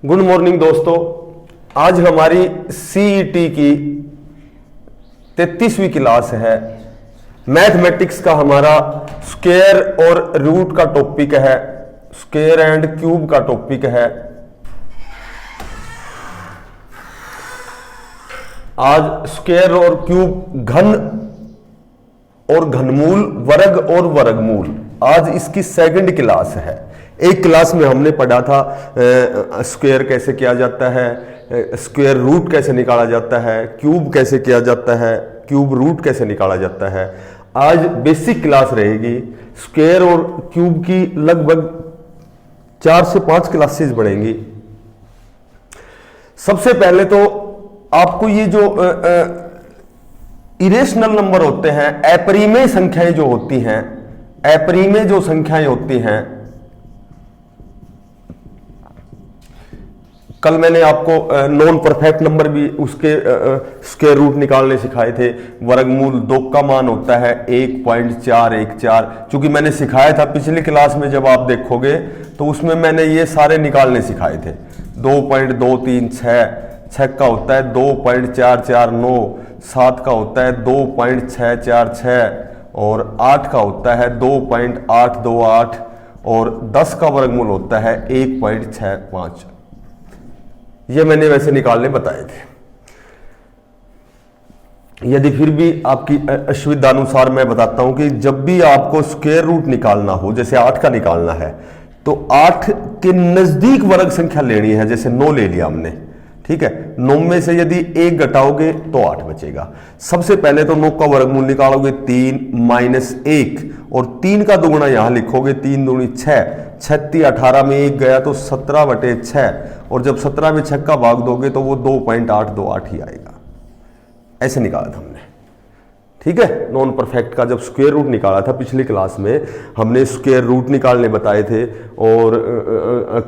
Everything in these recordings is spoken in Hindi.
गुड मॉर्निंग दोस्तों। आज हमारी सीईटी की 33वीं क्लास है। मैथमेटिक्स का हमारा स्क्वायर और रूट का टॉपिक है, स्क्वायर एंड क्यूब का टॉपिक है। आज स्क्वायर और क्यूब, घन और घनमूल, वर्ग और वर्गमूल, आज इसकी सेकंड क्लास है। एक क्लास में हमने पढ़ा था स्क्वायर कैसे किया जाता है, स्क्वायर रूट कैसे निकाला जाता है, क्यूब कैसे किया जाता है, क्यूब रूट कैसे निकाला जाता है। आज बेसिक क्लास रहेगी। स्क्वायर और क्यूब की लगभग 4 से 5 क्लासेस बढ़ेंगी। सबसे पहले तो आपको ये जो इरेशनल नंबर होते हैं, अपरिमेय संख्याएं जो होती हैं, अपरिमेय जो संख्याएं होती हैं, कल मैंने आपको नॉन परफेक्ट नंबर भी उसके स्क्वायर रूट निकालने सिखाए थे। वर्गमूल 2 का मान होता है 1.414। चूंकि मैंने सिखाया था पिछली क्लास में, जब आप देखोगे तो उसमें मैंने ये सारे निकालने सिखाए थे। 2.236, 6 का होता है 2.449, 7 का होता है 2.646 और 8 का होता है 2.828 और 10 का वर्गमूल होता है 1.65। ये मैंने वैसे निकालने बताए थे। यदि फिर भी आपकी असुविधा अनुसार मैं बताता हूं कि जब भी आपको स्क्वायर रूट निकालना हो, जैसे 8 का निकालना है, तो 8 के नजदीक वर्ग संख्या लेनी है। जैसे 9 ले लिया हमने, ठीक है। 9 में से यदि 1 घटाओगे तो 8 बचेगा। सबसे पहले तो 9 का वर्गमूल निकालोगे 3 माइनस 1 और 3 का दुगुना यहां लिखोगे, 3 दूनी 6, 36 18 में 1 गया तो 17/6 और जब 17 में 6 का भाग दोगे तो वो 2.828 ही आएगा। ऐसे निकाला था हमने, ठीक है। नॉन परफेक्ट का जब स्क्वायर रूट निकाला था पिछली क्लास में, हमने स्क्वायर रूट निकालने बताए थे और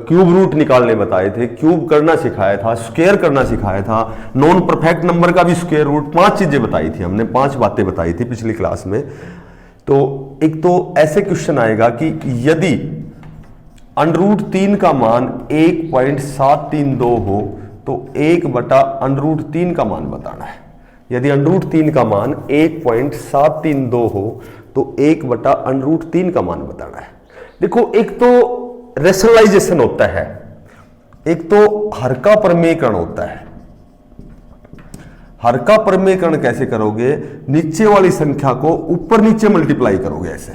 क्यूब रूट निकालने बताए थे, क्यूब करना सिखाया था, स्क्वायर करना सिखाया था। नॉन परफेक्ट नंबर का भी स्क्वायर रूट, 5 चीजें बताई थी हमने, 5 बातें बताई थी पिछली क्लास में। तो एक तो ऐसे क्वेश्चन आएगा कि यदि √3 का मान 1.732 हो तो 1/√3 का मान बताना है। यदि √3 का मान 1.732 हो तो 1/√3 का मान बताना है। देखो, एक तो रेशनलाइजेशन होता है, एक तो हर का प्रमेयकरण होता है। हर का प्रमेयकरण कैसे करोगे? नीचे वाली संख्या को ऊपर नीचे मल्टीप्लाई करोगे, ऐसे।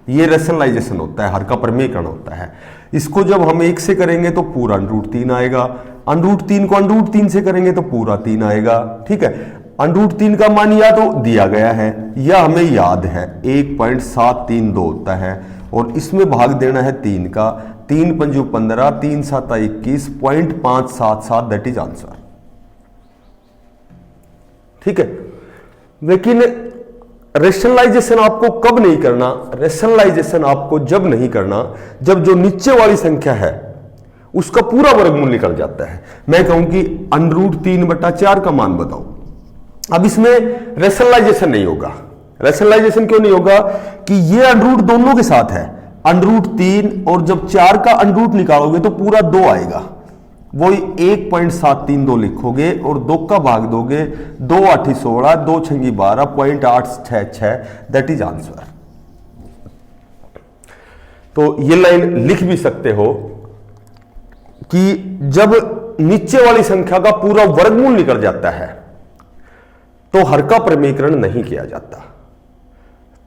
ये रेशनलाइजेशन होता है, हर का प्रमेयकरण होता है। इसको जब हम 1 से करेंगे तो पूरा √3 आएगा, √3 को √3 से करेंगे तो पूरा 3 आएगा, ठीक है। √3 का मान या तो दिया गया है या हमें याद है 1.732 होता है और इसमें भाग देना है 3 का। 3 पंजू 15, 3 7 21, 0.577, दैट इज आंसर, ठीक है। लेकिन रेशनलाइजेशन आपको कब नहीं करना? रेशनलाइजेशन आपको जब नहीं करना जब जो नीचे वाली संख्या है उसका पूरा वर्गमूल निकल जाता है। मैं कहूं कि √3/4 का मान बताओ। अब इसमें रेशनलाइजेशन नहीं होगा। रेशनलाइजेशन क्यों नहीं होगा? कि ये अंडरूट दोनों के साथ है, √3 और जब 4 का अंडरूट निकालोगे तो पूरा 2 आएगा। वही 1.732 लिखोगे और 2 का भाग दोगे, 2 8 16, 2 6 12, 0.866, दैट इज आंसर। तो ये लाइन लिख भी सकते हो कि जब नीचे वाली संख्या का पूरा वर्गमूल निकल जाता है तो हर का प्रमेयकरण नहीं किया जाता,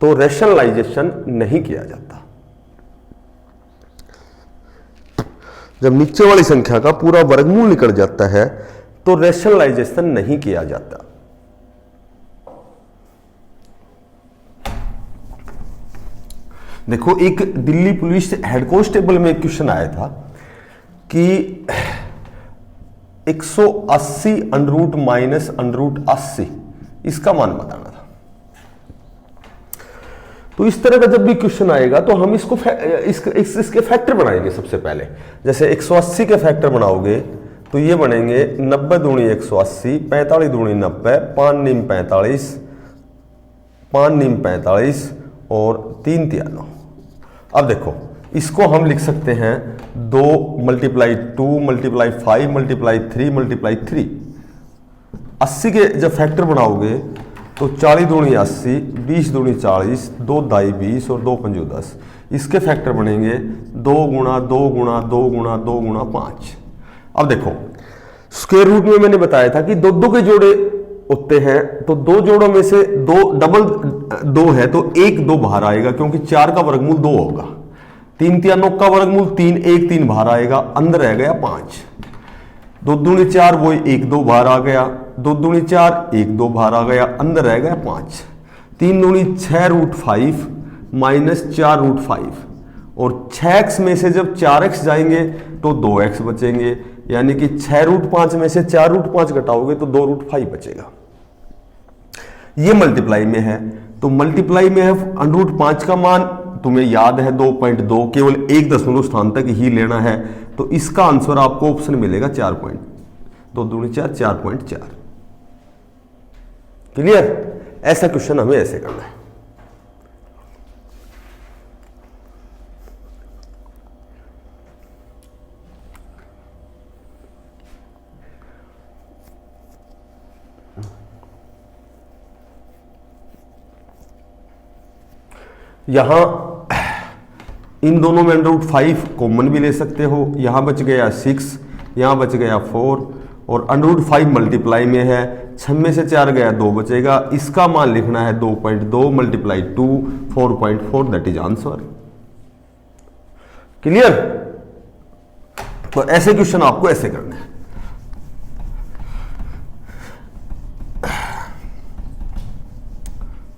तो रेशनलाइजेशन नहीं किया जाता। जब नीचे वाली संख्या का पूरा वर्गमूल निकल जाता है तो रेशनलाइजेशन नहीं किया जाता। देखो, एक दिल्ली पुलिस हेड कांस्टेबल में क्वेश्चन आया था कि 180 √ माइनस √80 इसका मान बताना था। तो इस तरह का जब भी क्वेश्चन आएगा तो हम इसको इसके फैक्टर बनाएंगे सबसे पहले। जैसे 180 के फैक्टर बनाओगे तो ये बनेंगे 90 दूनी 180, 45 दूनी 90, 5 नीम 45, 5 नीम 45 और 3 तिया 9। अब देखो, इसको हम लिख सकते हैं 2 मल्टीप्लाई 2 मल्टीप्लाई 5 मल्टीप्लाई 3 मल्टीप्लाई 3। 80 के जब फैक्टर बनाओगे तो 40 दूनी 80, 20 दूनी 40, 2 दाई 20 और 2 पंजो 10। इसके फैक्टर बनेंगे 2 गुणा 2 गुणा 2 गुणा 2 गुणा 5। अब देखो स्क्वायर रूट में मैंने बताया था कि दो के जोड़े होते हैं, तो 2 जोड़ों में से 2 डबल 2 है तो 1 2 बाहर आएगा, क्योंकि 4 का वर्गमूल 2 होगा। 3 3 9 का वर्गमूल 3, 1 3 बाहर आएगा, अंदर रह गया 5। 2 दूनी 4, वही 1 2 बाहर आ गया। 2 दूनी 4, 1 2 बाहर आ गया, अंदर रह गया 5। 3 दूनी 6 रूट 5 माइनस 4 रूट 5, और 6x में से जब 4x जाएंगे तो 2x बचेंगे, यानी कि 6 रूट 5 में से 4 रूट 5 घटाओगे तो 2 रूट 5 बचेगा। ये मल्टीप्लाई में है, तो मल्टीप्लाई में है अंडर रूट 5 का मान तुम्हें याद है 2.2, केवल एक दशमलव स्थान तक ही लेना है, तो इसका आंसर आपको ऑप्शन मिलेगा 4.2 दूनी 4 4.4। क्लियर? ऐसा क्वेश्चन हमें ऐसे करना है। यहां इन दोनों में अंडर रूट 5 कॉमन भी ले सकते हो, यहां बच गया 6, यहां बच गया 4, और अंडर रूट 5 मल्टीप्लाई में है, 6 में से 4 गया 2 बचेगा, इसका मान लिखना है 2.2 multiply 2 4.4, that is answer. Clear? तो ऐसे क्वेश्चन आपको ऐसे करने हैं।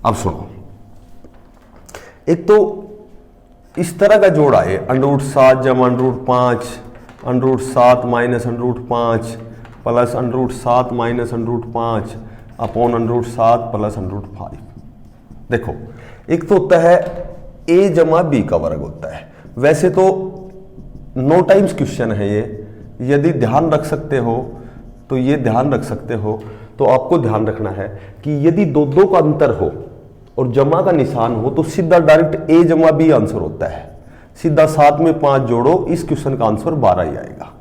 अब सुनो, एक तो इस तरह का जोड़ आए, अंडर रूट 7 जमा under root 5, under root 7 minus under root 5 plus under root 7 minus under root 5 upon under root 7 plus under root 5। देखो, एक तो होता है a जमा b का वर्ग होता है। वैसे तो 9 टाइम्स क्वेश्चन है ये, यदि ध्यान रख सकते हो तो ये ध्यान रख सकते हो, तो आपको ध्यान रखना है कि यदि दो का अंतर हो और जमा का निशान हो तो सीधा डायरेक्ट a जमा b आंसर होता है। सीधा 7 में 5 जोड़ो, इस क्वेश्चन का आंसर 12 ही आएगा।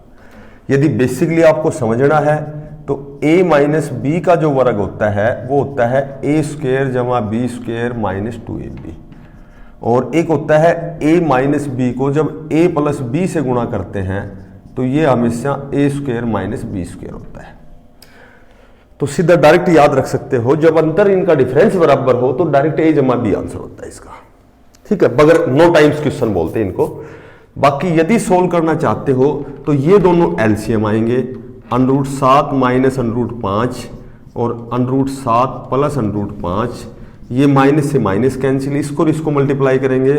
यदि बेसिकली आपको समझना है तो a माइनस बी का जो वर्ग होता है वो होता है a स्क्वायर जमा बी स्क्वायर माइनस 2ab, और एक होता है a माइनस बी को जब a प्लस बी से गुणा करते हैं तो ये हमेशा a square minus b square होता है। तो सीधा डायरेक्ट याद रख सकते हो, जब अंतर इनका डिफरेंस बराबर हो तो डायरेक्ट a जमा बी आंसर होता है इसका। ठीक है, बगैर 9 टाइम्स क्वेश्चन बोलते हैं इनको। बाकी यदि सोल्व करना चाहते हो तो ये दोनों एलसीएम आएंगे, under root 7 minus under root 5 और under root 7 plus under root 5, ये माइनस से माइनस कैंसिल, इसको इसको मल्टीप्लाई करेंगे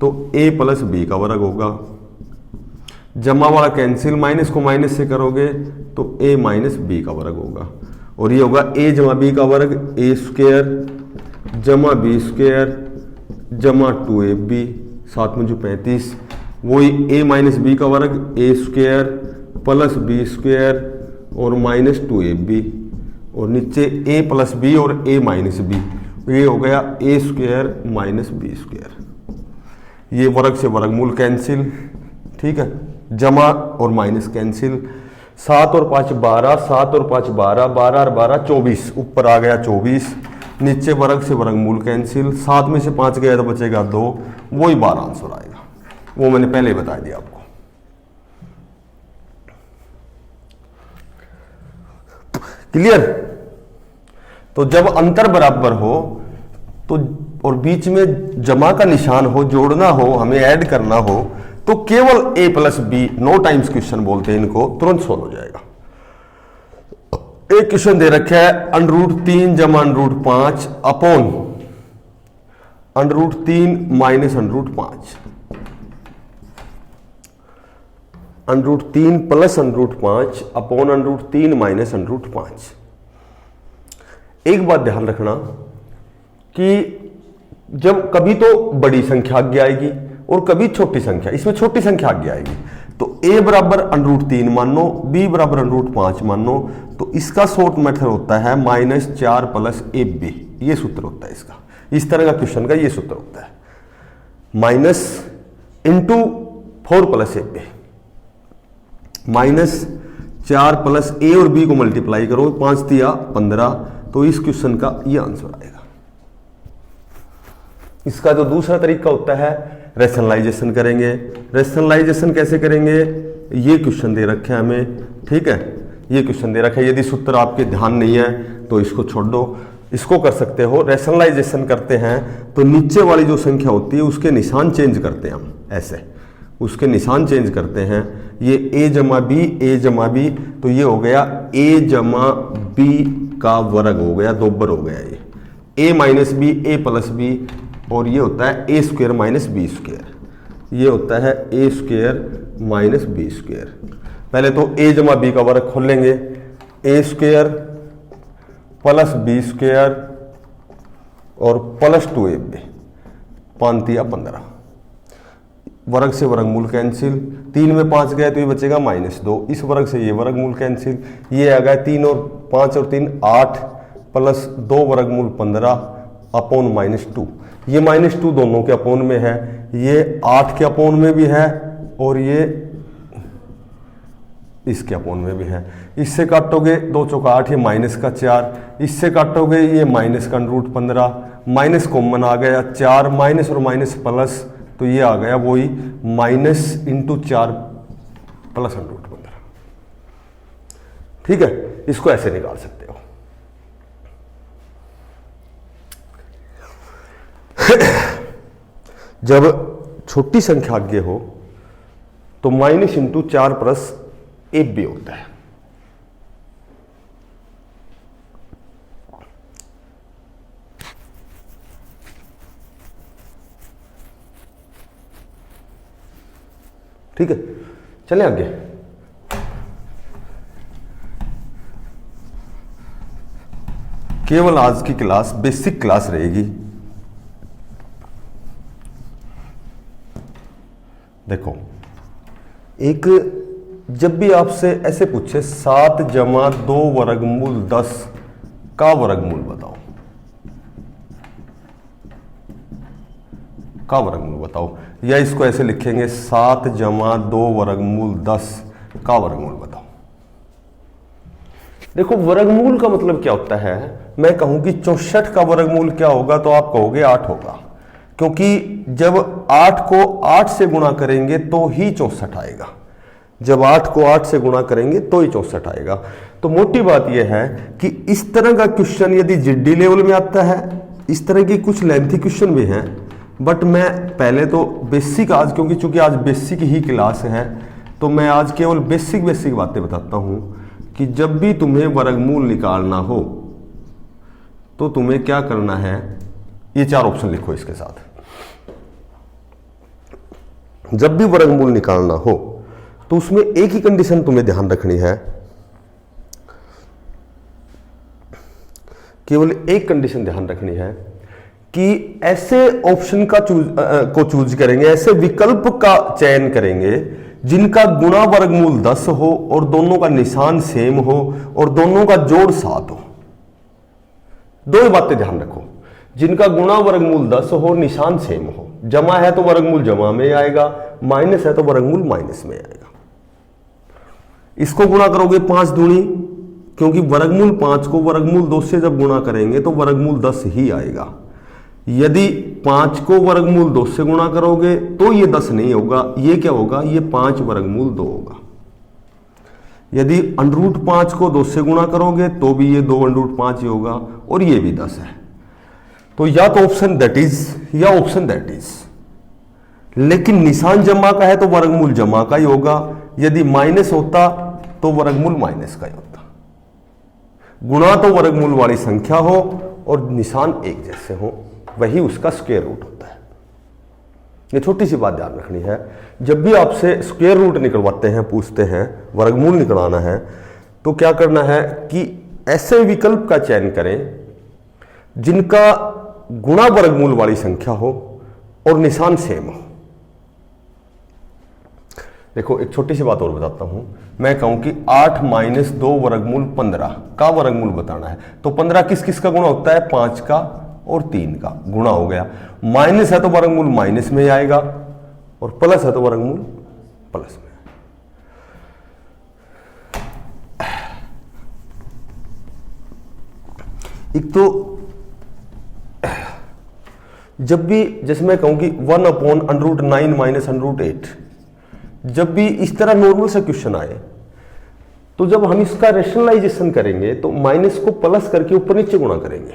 तो a प्लस बी का वर्ग होगा, जमा वाला कैंसिल, माइनस को माइनस से करोगे तो a माइनस बी का वर्ग होगा, और ये होगा a जमा बी का वर्ग a स्क्वायर जमा बी स्क्वायर जमा 2ab, 7 में जो 35, वही a माइनस बी का वर्ग a square plus b square और माइनस 2ab, और नीचे a प्लस बी और a माइनस बी, ये हो गया a square minus b square. ये वर्ग से वर्गमूल कैंसिल, ठीक है, जमा और माइनस कैंसिल, 7 और 5 12, 7 और 5 12, 12 और 12 24, ऊपर आ गया 24, नीचे वर्ग से वर्गमूल कैंसिल, 7 में से 5 गया तो बचेगा 2, वही 12 आंसर आएगा। वो मैंने पहले ही बता दिया आपको। क्लियर? तो जब अंतर बराबर हो तो और बीच में जमा का निशान हो, जोड़ना हो, हमें ऐड करना हो, तो केवल a plus b, 9 times question बोलते हैं इनको, तुरंत सोल्व हो जाएगा। एक क्वेश्चन दे रखा है अंडर रूट 3 जमा under root 5 upon under root 3 minus under root 5, under root 3 plus under root 5 upon under root 3 minus under root 5। एक बात ध्यान रखना कि जब कभी तो बड़ी संख्या आगे आएगी और कभी छोटी संख्या, इसमें छोटी संख्या आगे आएगी, तो a बराबर अंडर रूट 3 मान लो, b बराबर अंडर रूट 5 मान लो, तो इसका शॉर्ट मेथड होता है -4 प्लस ab, ये सूत्र होता है इसका। इस तरह का क्वेश्चन का ये सूत्र होता है, इंटू 4 प्लस ए पे, -4 प्लस ए और बी को मल्टीप्लाई करो, 5 दिया 15, तो इस क्वेश्चन का ये आंसर आएगा। इसका जो दूसरा तरीका होता है रैशनलाइजेशन करेंगे। रैशनलाइजेशन कैसे करेंगे, ये क्वेश्चन दे रखे हैं हमें, ठीक है, ये क्वेश्चन दे रखा है। यदि सूत्र आपके ध्यान नहीं है तो इसको छोड़ दो, इसको कर सकते हो। रैशनलाइजेशन करते हैं तो नीचे वाली जो संख्या होती है उसके निशान चेंज करते हैं हम, ऐसे उसके निशान चेंज करते हैं। ये a जमा बी, तो ये हो गया a जमा बी का वर्ग हो गया, 2 बर हो गया ये, a minus b, a plus b, और ये होता है a square minus b square, ये होता है a square minus b square. पहले तो a जमा बी का वर्ग खोल लेंगे, a square plus b square और प्लस 2ab, 5 या 15, वर्ग से वर्गमूल कैंसिल, 3 में 5 गए तो ये बचेगा -2, इस वर्ग से ये वर्गमूल कैंसिल, ये आ गया 3 और 5 और 3 8 प्लस 2 वर्गमूल 15 अपॉन -2, ये -2 दोनों के अपॉन में है, ये 8 के अपॉन में भी है और ये इसके अपॉन में भी है। इससे काटोगे 2 चौका 8, ये माइनस का 4, इससे काटोगे ये माइनस का √15, माइनस कॉमन आ गया 4, माइनस और माइनस प्लस, तो ये आ गया वही -4 प्लस √15, ठीक है। इसको ऐसे निकाल सकते हो। जब छोटी संख्या आगे हो तो -4 प्लस ab भी होता है। ठीक है, चलें आगे। केवल आज की क्लास बेसिक क्लास रहेगी। देखो, एक जब भी आपसे ऐसे पूछे 7 जमा 2 वर्गमूल 10 का वर्गमूल बताओ, का वर्गमूल बताओ, या इसको ऐसे लिखेंगे 7 जमा 2 वर्गमूल 10 का वर्गमूल बताओ। देखो, वर्गमूल का मतलब क्या होता है, मैं कहूं कि 64 का वर्गमूल क्या होगा तो आप कहोगे 8 होगा, क्योंकि जब 8 को 8 से गुणा करेंगे तो ही 64 आएगा, जब 8 को 8 से गुणा करेंगे तो ही 64 आएगा। तो मोटी बात यह है कि इस तरह का क्वेश्चन यदि जीडी लेवल में आता है, इस तरह की कुछ लेंथी क्वेश्चन भी हैं, बट मैं पहले तो बेसिक आज, क्योंकि चूंकि आज बेसिक ही क्लास है तो मैं आज केवल बेसिक बातें बताता हूं कि जब भी तुम्हें वर्गमूल निकालना हो तो तुम्हें क्या करना है। ये 4 ऑप्शन लिखो इसके साथ। जब भी वर्गमूल निकालना हो तो उसमें एक ही कंडीशन तुम्हें ध्यान रखनी है, केवल एक कंडीशन ध्यान रखनी है कि ऐसे ऑप्शन का चूज करेंगे, ऐसे विकल्प का चयन करेंगे जिनका गुणा वर्गमूल 10 हो और दोनों का निशान सेम हो और दोनों का जोड़ 7 हो। दो ही बातें ध्यान रखो, जिनका गुणा वर्गमूल 10 हो, निशान सेम हो, जमा है तो वर्गमूल जमा में आएगा, माइनस है तो वर्गमूल माइनस में आएगा। इसको गुणा करोगे 5 दूनी, क्योंकि वर्गमूल 5 को वर्गमूल 2 से जब गुणा करेंगे तो वर्गमूल 10 ही आएगा। यदि 5 को वर्गमूल 2 से गुणा करोगे तो ये 10 नहीं होगा, ये क्या होगा, ये 5 वर्गमूल 2 होगा। यदि √5 को 2 से गुणा करोगे तो भी ये 2 √5 ही होगा, और ये भी 10 है। तो या तो ऑप्शन दैट इज या ऑप्शन दैट इज, लेकिन निशान जमा का है तो वर्गमूल जमा का ही होगा। यदि माइनस होता तो वर्गमूल माइनस का ही होता। गुणा तो वर्गमूल वाली संख्या हो और निशान एक जैसे हो, वही उसका स्क्वायर रूट होता है। ये छोटी सी बात ध्यान रखनी है। जब भी आपसे स्क्वायर रूट निकलवाते हैं, पूछते हैं वर्गमूल निकलवाना है, तो क्या करना है कि ऐसे विकल्प का चयन करें जिनका गुणा वर्गमूल वाली संख्या हो और निशान सेम हो। देखो, एक छोटी सी बात और बताता हूं। मैं कहूं कि 8 माइनस 2 वर्गमूल 15 का वर्गमूल बताना है, तो 15 किस किस का गुणा होता है, 5 का और 3 का गुणा हो गया। माइनस है तो वर्गमूल माइनस में आएगा और प्लस है तो वर्गमूल प्लस में। एक तो जब भी जैसे मैं कहूं कि 1/√9 माइनस √8, जब भी इस तरह नॉर्मल सा क्वेश्चन आए तो जब हम इसका रेशनलाइजेशन करेंगे तो माइनस को प्लस करके ऊपर नीचे गुणा करेंगे।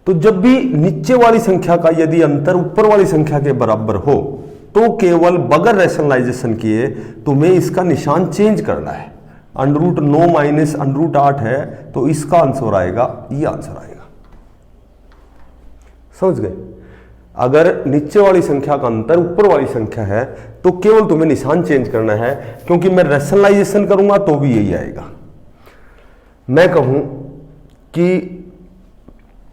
तो जब भी नीचे वाली संख्या का यदि अंतर ऊपर वाली संख्या के बराबर हो तो केवल बगैर रेशनलाइजेशन किए तुम्हें इसका निशान चेंज करना है। √9 माइनस √8 है तो इसका आंसर आएगा, ये आंसर आएगा। समझ गए? अगर नीचे वाली संख्या का अंतर ऊपर वाली संख्या है तो केवल तुम्हें निशान चेंज करना है, क्योंकि मैं रेशनलाइजेशन करूंगा तो भी यही आएगा। मैं कहूं कि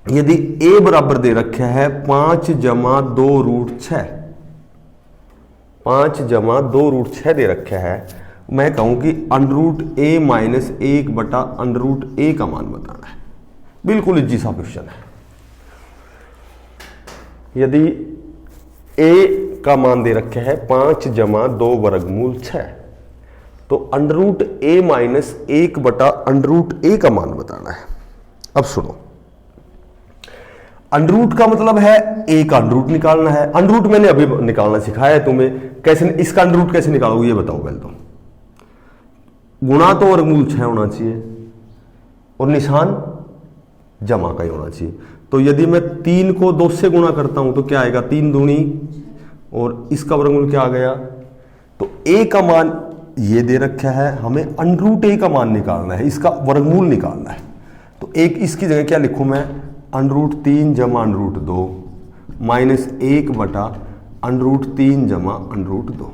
यदि a बराबर दे रखा है 5 जमा 2√6, 5 जमा 2√6 दे रखा है, मैं कहूं कि √a माइनस 1/√a का मान बताना है। बिल्कुल इजी सा क्वेश्चन है। यदि a का मान दे रखा है 5 जमा 2 वर्गमूल 6, तो √a माइनस 1/√a का मान बताना है। अब सुनो, अंडरूट का मतलब है a का अंडरूट निकालना है। अंडरूट मैंने अभी निकालना सिखाया है तुम्हें, कैसे इसका अंडरूट कैसे निकालोगे ये बताओ पहले तो। गुणा तो वर्गमूल 6 होना चाहिए और निशान जमा का ही होना चाहिए। तो यदि मैं 3 को 2 से गुणा करता हूं तो क्या आएगा, 3 दूनी, और इसका वर्गमूल क्या आ गया। तो a का मान ये दे रखा है, हमें √a का मान निकालना है, इसका वर्गमूल निकालना है। तो एक इसकी जगह क्या लिखूं मैं, √3 जमा √2 माइनस 1/√3 जमा √2।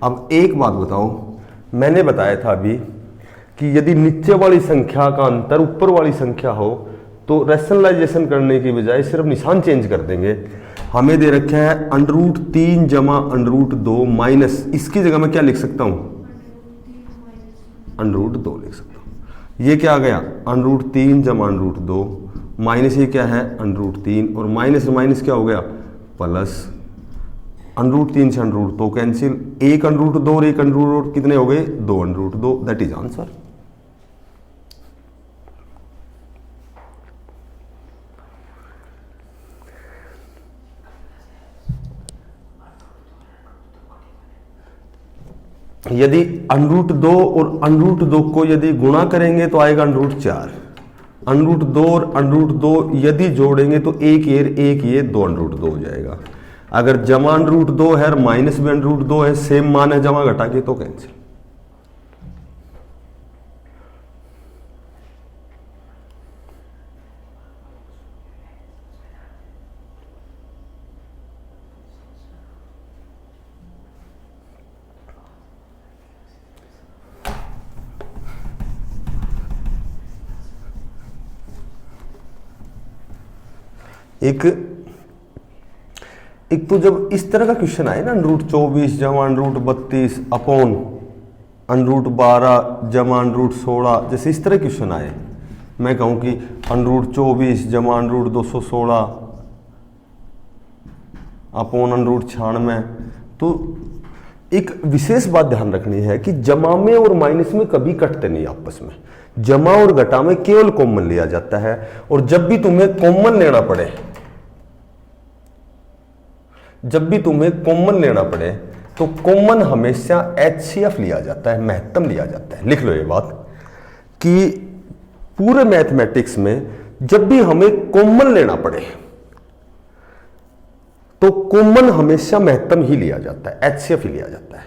अब एक बात बताओ, मैंने बताया था अभी कि यदि नीचे वाली संख्या का अंतर ऊपर वाली संख्या हो तो रैशनलाइजेशन करने की बजाय सिर्फ निशान चेंज कर देंगे। हमें दे रखा है √3 जमा √2 माइनस, इसकी जगह मैं क्या लिख सकता हूं, √2 लिख सकता हूं। ये क्या आ गया, √3 जमा √2 माइनस, ये क्या है √3, और माइनस माइनस क्या हो गया प्लस, √3 से √2 कैंसिल, एक √2 और एक √2 कितने हो गए, 2 √2। That is answer. यदि √2 और √2 को यदि गुणा करेंगे तो आएगा √4, √2 और √2 यदि जोड़ेंगे तो एक ये 2 √2 हो जाएगा। अगर जमा √2 है और माइनस में √2 है, सेम मान है, जमा घटा के तो कैंसिल। एक तो जब इस तरह का क्वेश्चन आए ना, √24 जमा √32 अपॉन √12 जमा √16, जैसे इस तरह क्वेश्चन आए, मैं कहूं कि √24 जमा √216 अपॉन √96, तो एक विशेष बात ध्यान रखनी है कि जमा में और माइनस में कभी कटते नहीं आपस में। जमा और घटा में केवल कॉमन लिया जाता है, और जब भी तुम्हें कॉमन लेना पड़े, जब भी तुम्हें कॉमन लेना पड़े तो कॉमन हमेशा HCF लिया जाता है, महत्तम लिया जाता है। लिख लो ये बात कि पूरे मैथमेटिक्स में जब भी हमें कॉमन लेना पड़े तो कॉमन हमेशा महत्तम ही लिया जाता है, HCF ही लिया जाता है।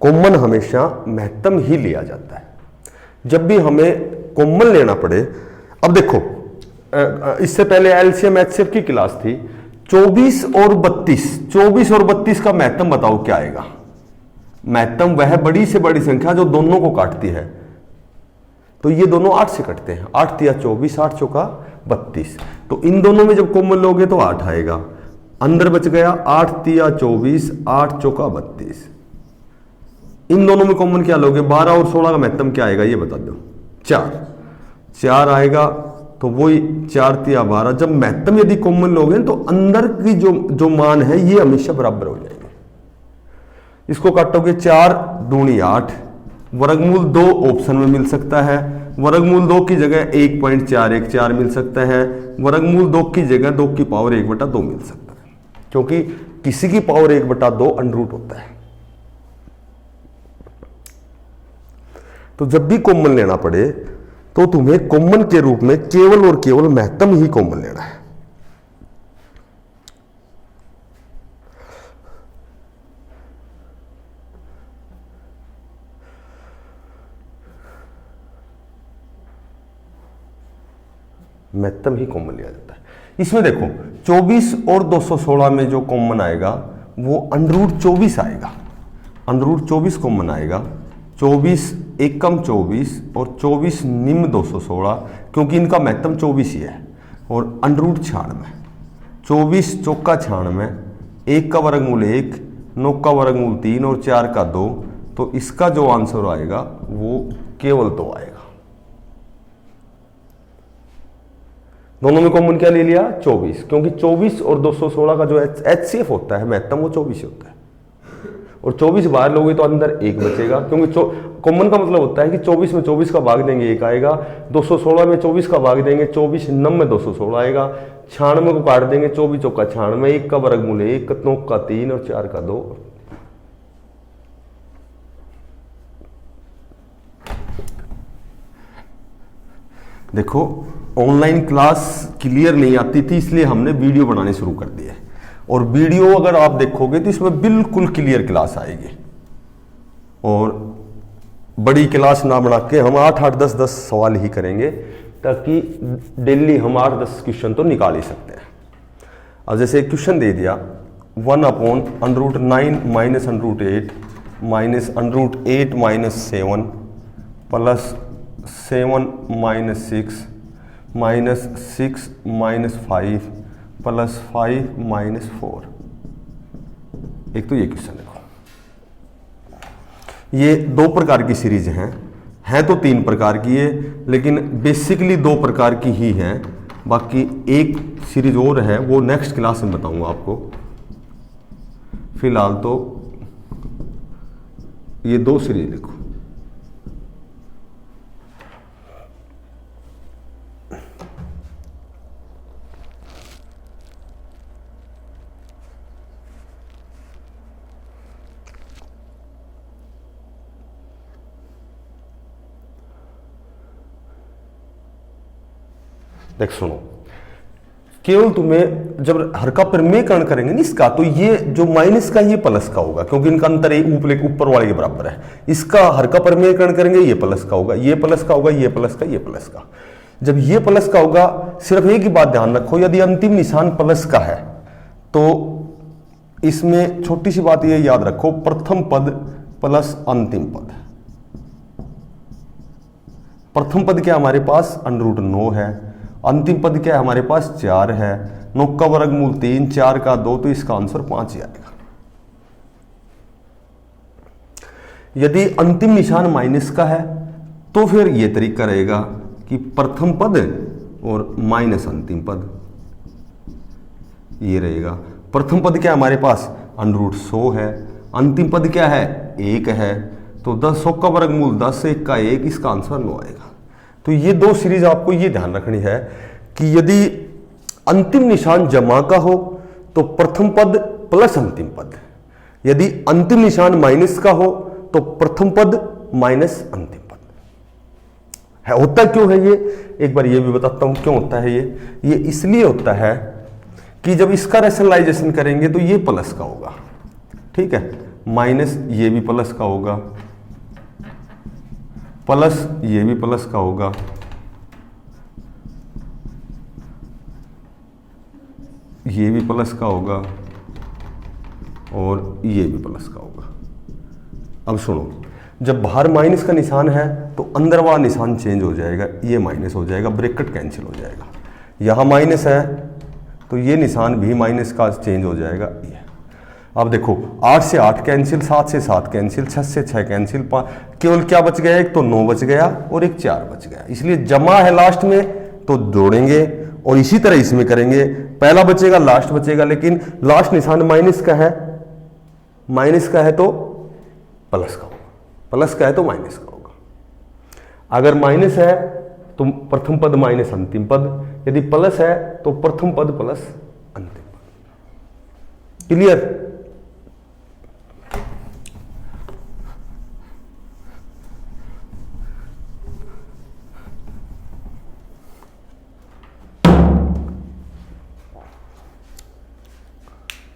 कॉमन हमेशा महत्तम ही लिया जाता है जब भी हमें कॉमन लेना पड़े। अब देखो, इससे पहले LCM HCF की क्लास थी। 24 और 32 का महत्तम बताओ क्या आएगा। महत्तम वह बड़ी से बड़ी संख्या जो दोनों को काटती है, तो ये दोनों 8 से कटते हैं। 8 तिया 24, 8 चौका 32, तो इन दोनों में जब कॉमन लोगे तो 8 आएगा, अंदर बच गया 8 तिया 24, 8 चौका 32। इन दोनों में कॉमन क्या लोगे, 12 और 16 का महत्तम क्या आएगा ये बता दो, 4 आएगा, तो वही 4 तिया 12। जब महत्तम यदि कॉमन लोगे तो अंदर की जो मान है ये हमेशा बराबर हो जाएंगे। इसको काटोगे 4 दूनी 8, वर्गमूल 2 ऑप्शन में मिल सकता है, वर्गमूल 2 की जगह 1.414 मिल सकता है, वर्गमूल 2 की जगह 2 की पावर 1/2 मिल सकता है, क्योंकि किसी की पावर 1/2 अंडर होता है। तो जब भी कॉमन लेना पड़े तो तुम्हें कॉमन के रूप में केवल और केवल महत्तम ही कॉमन लेना है। महत्तम ही कॉमन लिया जाता है। इसमें देखो 24 और 216 में जो कॉमन आएगा वो √24 आएगा, √24 कॉमन आएगा। 24 एकम 24 और 24 निम्न 216, क्योंकि इनका महत्तम 24 ही है, और √96, 24 चौका 96, 1 का वर्गमूल 1, 9 का वर्गमूल 3 और 4 का 2, तो इसका जो आंसर आएगा वो केवल 2 आएगा। दोनों में कॉमन क्या ले लिया? 24, क्योंकि 24 और 216 का जो HCF होता है महत्तम वो 24 ही होता है, और 24 बाहर लोगे तो अंदर 1 बचेगा, क्योंकि कॉमन का मतलब होता है कि 24 में 24 का भाग देंगे 1 आएगा, 216 में 24 का भाग देंगे 24 9 में 216 आएगा, 96 को काट देंगे 24 चौका 96, 1 का वर्गमूल 1, 9 का 3 और 4 का 2। देखो ऑनलाइन क्लास क्लियर नहीं आती थी, इसलिए हमने वीडियो बनाने शुरू कर दिए, और वीडियो अगर आप देखोगे तो इसमें बिल्कुल क्लियर क्लास आएगी। और बड़ी क्लास ना बना के हम 8-8 10-10 सवाल ही करेंगे, ताकि डेली हम 8-10 क्वेश्चन तो निकाल ही सकते हैं। अब जैसे एक क्वेश्चन दे दिया 1/√9 minus √8 minus √8 - 7 plus 7 - 6 minus 6 - 5 plus 5 - 4। एक तो ये क्वेश्चन देखो, ये 2 प्रकार की सीरीज हैं तो 3 प्रकार की है, लेकिन बेसिकली 2 प्रकार की ही हैं। बाकी एक सीरीज और है, वो नेक्स्ट क्लास में बताऊंगा आपको। फिलहाल तो ये 2 सीरीज देखो। देख सुनो, केवल तुम्हें जब हर का परिमेयकरण करेंगे ना इसका, तो ये जो माइनस का ये प्लस का होगा, क्योंकि इनका अंतर ऊपर वाले के बराबर है। इसका हर का परिमेयकरण करेंगे ये प्लस का होगा, ये प्लस का होगा, ये प्लस का, ये प्लस का। जब ये प्लस का होगा, सिर्फ एक ही बात ध्यान रखो, यदि अंतिम निशान प्लस का है तो इसमें छोटी सी बात ये याद रखो, प्रथम पद प्लस अंतिम पद। प्रथम पद क्या हमारे पास √9 है, अंतिम पद क्या है हमारे पास 4 है, 9 का वर्गमूल 3, 4 का 2, तो इसका आंसर 5 ही आएगा। यदि अंतिम निशान माइनस का है तो फिर यह तरीका रहेगा कि प्रथम पद और माइनस अंतिम पद, ये रहेगा। प्रथम पद क्या हमारे पास √100 है, अंतिम पद क्या है 1 है, तो 100 का वर्गमूल 10, 1 का 1, इसका आंसर 9 आएगा। तो ये 2 सीरीज आपको ये ध्यान रखनी है कि यदि अंतिम निशान जमा का हो तो प्रथम पद प्लस अंतिम पद, यदि अंतिम निशान माइनस का हो तो प्रथम पद माइनस अंतिम पद है। होता क्यों है ये, एक बार ये भी बताता हूं क्यों होता है ये इसलिए होता है कि जब इसका रैशनलाइजेशन करेंगे तो ये प्लस का होगा, ठीक है, माइनस ये भी प्लस का होगा, प्लस ये भी प्लस का होगा, ये भी प्लस का होगा, और ये भी प्लस का होगा। अब सुनो, जब बाहर माइनस का निशान है तो अंदर वाला निशान चेंज हो जाएगा, ये माइनस हो जाएगा, ब्रैकेट कैंसिल हो जाएगा। यहां माइनस है तो ये निशान भी माइनस का चेंज हो जाएगा ये। अब देखो 8 से 8 कैंसिल, 7 से 7 कैंसिल, 6 से 6 कैंसिल, केवल क्या बच गया, एक तो 9 बच गया और एक 4 बच गया। इसलिए जमा है लास्ट में तो जोड़ेंगे, और इसी तरह इसमें करेंगे, पहला बचेगा लास्ट बचेगा, लेकिन लास्ट निशान माइनस का है तो प्लस का होगा, प्लस का है तो माइनस का होगा। अगर माइनस है तो प्रथम पद माइनस अंतिम पद, यदि प्लस है तो प्रथम पद प्लस अंतिम पद। क्लियर?